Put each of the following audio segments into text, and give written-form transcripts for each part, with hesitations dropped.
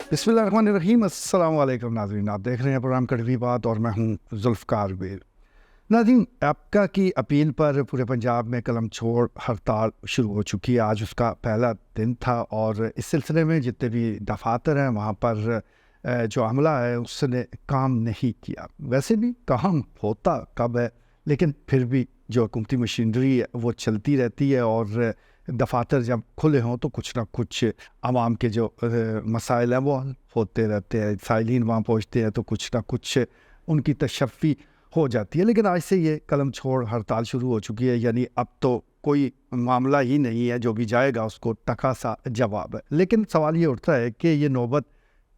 बिस्मिल्लाहिर्रहमानिर्रहीम। अस्सलाम वालेकुम नाज़रीन, आप देख रहे हैं प्रोग्राम कड़वी बात और मैं हूं ज़ुल्फ़कार बेर। नाज़रीन, आपका की अपील पर पूरे पंजाब में कलम छोड़ हड़ताल शुरू हो चुकी है। आज उसका पहला दिन था और इस सिलसिले में जितने भी दफातर हैं वहाँ पर जो अमला है उसने काम नहीं किया। वैसे भी काम होता कब है, लेकिन फिर भी जो हुकूमती मशीनरी है वो चलती रहती है और दफातर जब खुले हों तो कुछ ना कुछ आवाम के जो मसाइल हैं वो हल होते रहते हैं। साइलिन वहाँ पहुँचते हैं तो कुछ ना कुछ उनकी तशफ़ी हो जाती है। लेकिन आज से ये कलम छोड़ हड़ताल शुरू हो चुकी है, यानी अब तो कोई मामला ही नहीं है, जो भी जाएगा उसको टका सा जवाब है। लेकिन सवाल ये उठता है कि ये नौबत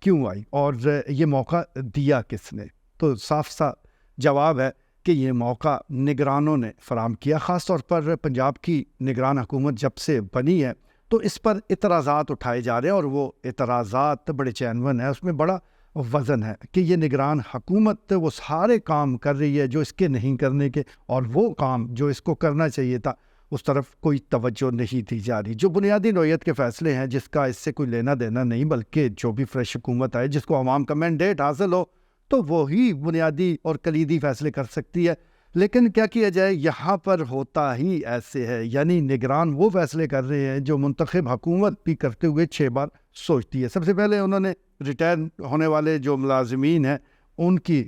क्यों आई और ये मौका दिया किसने? तो साफ सा जवाब है कि ये मौका निगरानों ने फराम किया। ख़ास तौर पर पंजाब की निगरान हुकूमत जब से बनी है तो इस पर इतराज़ात उठाए जा रहे हैं और वो इतराज़ात बड़े चैनवन है, उसमें बड़ा वज़न है कि ये निगरान हुकूमत वो सारे काम कर रही है जो इसके नहीं करने के, और वो काम जो इसको करना चाहिए था उस तरफ कोई तवज्जो नहीं दी जा रही। जो बुनियादी नौइयत के फ़ैसले हैं जिसका इससे कोई लेना देना नहीं, बल्कि जो भी फ्रेश हुकूमत आए जिसको आवाम का मैंडेट हासिल हो तो वही बुनियादी और कलीदी फ़ैसले कर सकती है। लेकिन क्या किया जाए, यहाँ पर होता ही ऐसे है, यानी निगरान वो फ़ैसले कर रहे हैं जो मुंतखब हुकूमत भी करते हुए 6 बार सोचती है। सबसे पहले उन्होंने रिटायर होने वाले जो मुलाजमीन हैं उनकी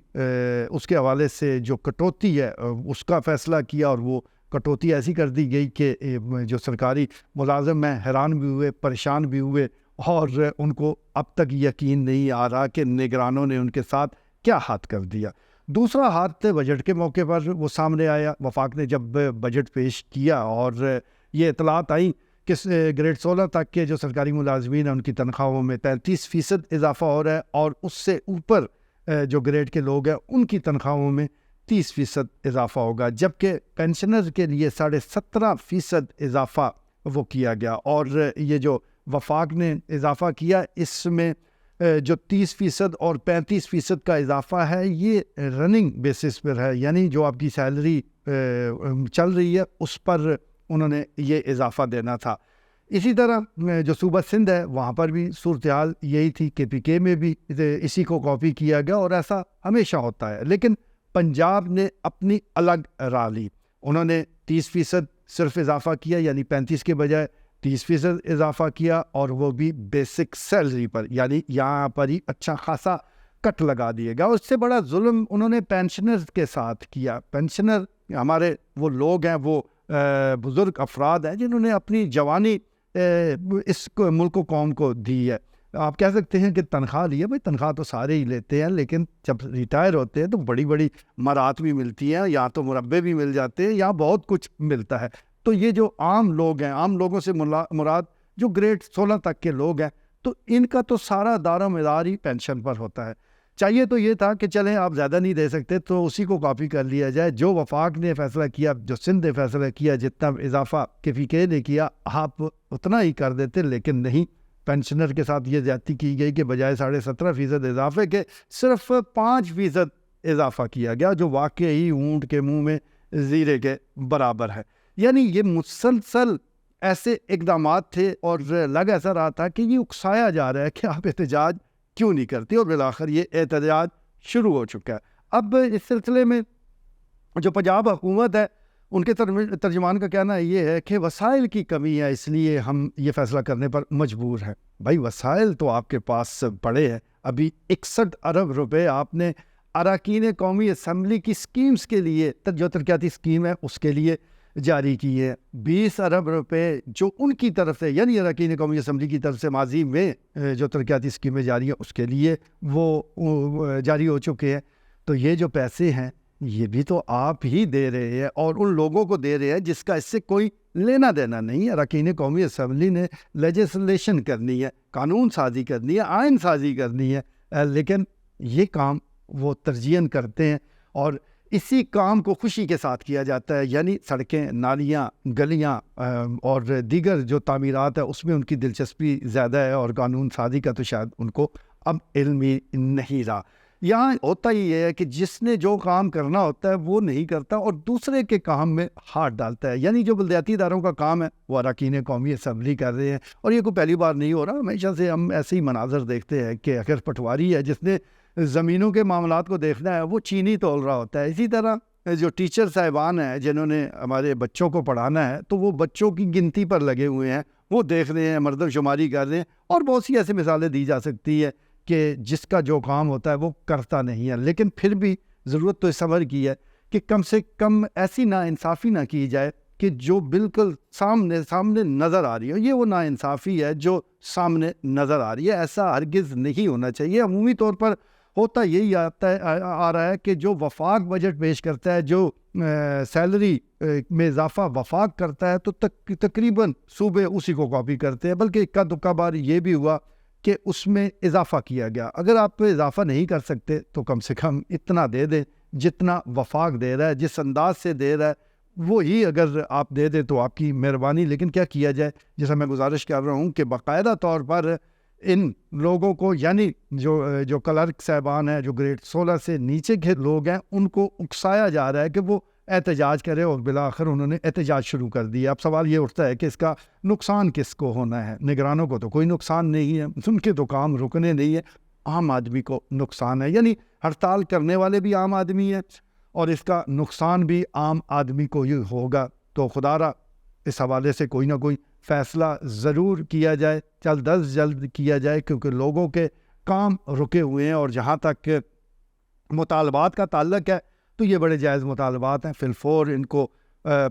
उसके हवाले से जो कटौती है उसका फ़ैसला किया, और वो कटौती ऐसी कर दी गई कि जो सरकारी मुलाजिम हैं हैरान भी हुए, परेशान भी हुए, और उनको अब तक यकीन नहीं आ रहा कि निगरानों ने उनके साथ क्या हाथ कर दिया। दूसरा हाथ बजट के मौके पर वो सामने आया। वफाक ने जब बजट पेश किया और ये इतलात आई कि ग्रेड 16 तक के जो सरकारी मुलाजमीन हैं उनकी तनख्वाहों में 33% इजाफा हो रहा है, और उससे ऊपर जो ग्रेड के लोग हैं उनकी तनख्वाहों में 30% इजाफा होगा, जबकि पेंशनर के लिए 17.5% इजाफा वो किया गया। और ये जो वफाक ने इजाफा किया इसमें जो 30% और 35% का इजाफा है ये रनिंग बेसिस पर है, यानी जो आपकी सैलरी चल रही है उस पर उन्होंने ये इजाफा देना था। इसी तरह जो सूबा सिंध है वहाँ पर भी सूरत हाल यही थी, KPK में भी इसी को कॉपी किया गया और ऐसा हमेशा होता है। लेकिन पंजाब ने अपनी अलग राह ली। उन्होंने 30% सिर्फ इजाफा किया, यानी 35 के बजाय 30% इजाफा किया, और वो भी बेसिक सैलरी पर, यानी यहाँ पर ही अच्छा खासा कट लगा दिएगा। उससे बड़ा जुल्म उन्होंने पेंशनर्स के साथ किया। पेंशनर हमारे वो लोग हैं, वो बुज़ुर्ग अफराद हैं जिन्होंने अपनी जवानी इस मुल्क को कौम को दी है। आप कह सकते हैं कि तनख्वाह ली है, भाई तनख्वाह तो सारे ही लेते हैं, लेकिन जब रिटायर होते हैं तो बड़ी बड़ी मरात भी मिलती हैं, या तो मुरब्बे भी मिल जाते हैं, या बहुत कुछ मिलता है। तो ये जो आम लोग हैं, आम लोगों से मुराद जो ग्रेड 16 तक के लोग हैं, तो इनका तो सारा दारोमदार ही पेंशन पर होता है। चाहिए तो ये था कि चलें आप ज़्यादा नहीं दे सकते तो उसी को कॉपी कर लिया जाए। जो वफाक ने फ़ैसला किया, जो सिंध ने फ़ैसला किया, जितना इजाफा KPK ने किया आप उतना ही कर देते। लेकिन नहीं, पेंशनर के साथ ये ज़्यादती की गई कि बजाय 17.5% इजाफे के सिर्फ 5% इजाफा किया गया, जो वाकई ऊँट के मुँह में ज़ीरे के बराबर है। यानी ये मुसलसल ऐसे इक़दामात थे और लग ऐसा रहा था कि ये उकसाया जा रहा है कि आप एहतजाज क्यों नहीं करती, और बिलाखिर ये एहतजाज शुरू हो चुका है। अब इस सिलसिले में जो पंजाब हुकूमत है उनके तर्जुमान का कहना ये है कि वसाइल की कमी है, इसलिए हम ये फ़ैसला करने पर मजबूर हैं। भाई वसाइल तो आपके पास पड़े हैं। अभी 61 अरब रुपए आपने अरकान कौमी असम्बली की स्कीम्स के लिए, जो तरक्याती स्कीम है उसके लिए जारी की है। 20 अरब रुपए जो उनकी तरफ से, यानी अरकान कौमी असम्बली की तरफ से माजी में जो तरक्याती स्कीमें जारी हैं उसके लिए वो जारी हो चुके हैं। तो ये जो पैसे हैं ये भी तो आप ही दे रहे हैं, और उन लोगों को दे रहे हैं जिसका इससे कोई लेना देना नहीं है। अरकान कौमी असम्बली ने लेजिस्लेशन करनी है, कानून साजी करनी है, आइन साजी करनी है, लेकिन ये काम वो तरजीहन करते हैं और इसी काम को खुशी के साथ किया जाता है। यानी सड़कें, नालियाँ, गलियाँ और दीगर जो तामीरात है उसमें उनकी दिलचस्पी ज़्यादा है, और कानून साजी का तो शायद उनको अब इल्म ही नहीं रहा। یہاں ہوتا ہی یہ ہے کہ جس نے جو کام کرنا ہوتا ہے وہ نہیں کرتا اور دوسرے کے کام میں ہاتھ ڈالتا ہے. یعنی جو بلدیاتی اداروں کا کام ہے وہ اراکین قومی اسمبلی کر رہے ہیں, اور یہ کوئی پہلی بار نہیں ہو رہا. ہمیشہ سے ہم ایسے ہی مناظر دیکھتے ہیں کہ اگر پٹواری ہے جس نے زمینوں کے معاملات کو دیکھنا ہے وہ چینی تول رہا ہوتا ہے. اسی طرح جو ٹیچر صاحبان ہیں جنہوں نے ہمارے بچوں کو پڑھانا ہے تو وہ بچوں کی گنتی پر لگے ہوئے ہیں, وہ دیکھ رہے ہیں, مردم شماری کر رہے ہیں. اور بہت سی ایسی مثالیں دی جا سکتی ہے کہ جس کا جو کام ہوتا ہے وہ کرتا نہیں ہے. لیکن پھر بھی ضرورت تو اس صبر کی ہے کہ کم سے کم ایسی ناانصافی نہ کی جائے کہ جو بالکل سامنے نظر آ رہی ہے. یہ وہ ناانصافی ہے جو سامنے نظر آ رہی ہے. ایسا ہرگز نہیں ہونا چاہیے. عمومی طور پر ہوتا یہی آ رہا ہے کہ جو وفاق بجٹ پیش کرتا ہے, جو سیلری میں اضافہ وفاق کرتا ہے, تو تقریباً صوبے اسی کو کاپی کرتے ہیں. بلکہ اکا دکا بار یہ بھی ہوا کہ اس میں اضافہ کیا گیا. اگر آپ اضافہ نہیں کر سکتے تو کم سے کم اتنا دے دیں جتنا وفاق دے رہا ہے, جس انداز سے دے رہا ہے وہی اگر آپ دے دیں تو آپ کی مہربانی. لیکن کیا کیا جائے, جیسا میں گزارش کر رہا ہوں کہ باقاعدہ طور پر ان لوگوں کو, یعنی جو کلرک صاحبان ہیں, جو گریڈ 16 سے نیچے کے لوگ ہیں, ان کو اکسایا جا رہا ہے کہ وہ احتجاج کرے, اور بالآخر انہوں نے احتجاج شروع کر دیا. اب سوال یہ اٹھتا ہے کہ اس کا نقصان کس کو ہونا ہے؟ نگرانوں کو تو کوئی نقصان نہیں ہے, ان کے تو کام رکنے نہیں ہے. عام آدمی کو نقصان ہے. یعنی ہڑتال کرنے والے بھی عام آدمی ہیں اور اس کا نقصان بھی عام آدمی کو ہی ہوگا. تو خدا را اس حوالے سے کوئی نہ کوئی فیصلہ ضرور کیا جائے, جلد از جلد کیا جائے, کیونکہ لوگوں کے کام رکے ہوئے ہیں. اور جہاں تک مطالبات کا تعلق ہے تو یہ بڑے جائز مطالبات ہیں, فی الفور ان کو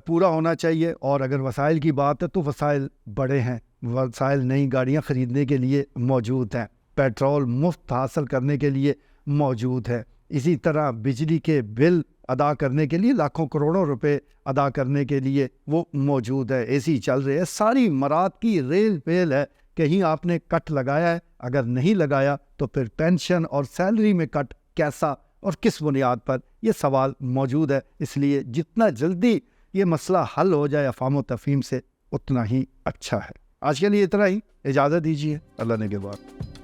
پورا ہونا چاہیے. اور اگر وسائل کی بات ہے تو وسائل بڑے ہیں, وسائل نئی گاڑیاں خریدنے کے لیے موجود ہیں, پیٹرول مفت حاصل کرنے کے لیے موجود ہے, اسی طرح بجلی کے بل ادا کرنے کے لیے لاکھوں کروڑوں روپے ادا کرنے کے لیے وہ موجود ہے, اے سی چل رہے ہیں, ساری مراد کی ریل پیل ہے. کہیں آپ نے کٹ لگایا ہے؟ اگر نہیں لگایا تو پھر پینشن اور سیلری میں کٹ کیسا اور کس بنیاد پر, یہ سوال موجود ہے. اس لیے جتنا جلدی یہ مسئلہ حل ہو جائے افہام و تفہیم سے اتنا ہی اچھا ہے. آج کے لیے اتنا ہی, اجازت دیجیے, اللہ نگہبان.